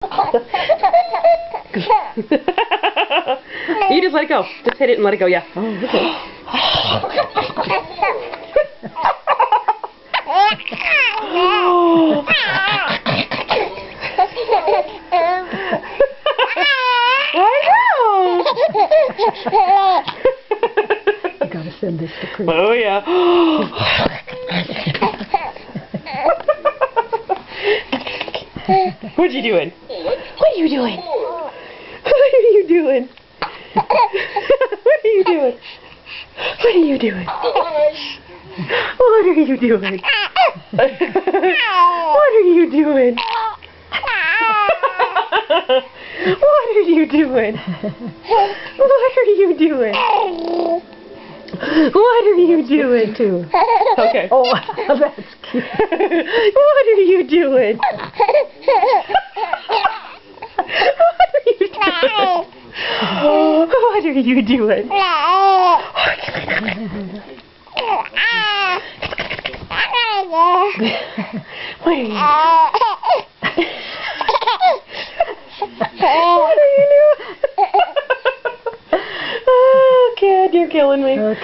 You just let it go. Just hit it and let it go, yeah. Oh, okay. I gotta send this to Chris. Oh, yeah. What you doing? What are you doing? What are you doing? What are you doing? What are you doing? What are you doing? What are you doing? What are you doing? What are you doing? What are you doing? Too. Okay. Oh, that's cute. What are you doing? What are you doing? What are you doing? Wait. What are you doing? Oh, kid, you're killing me. Okay.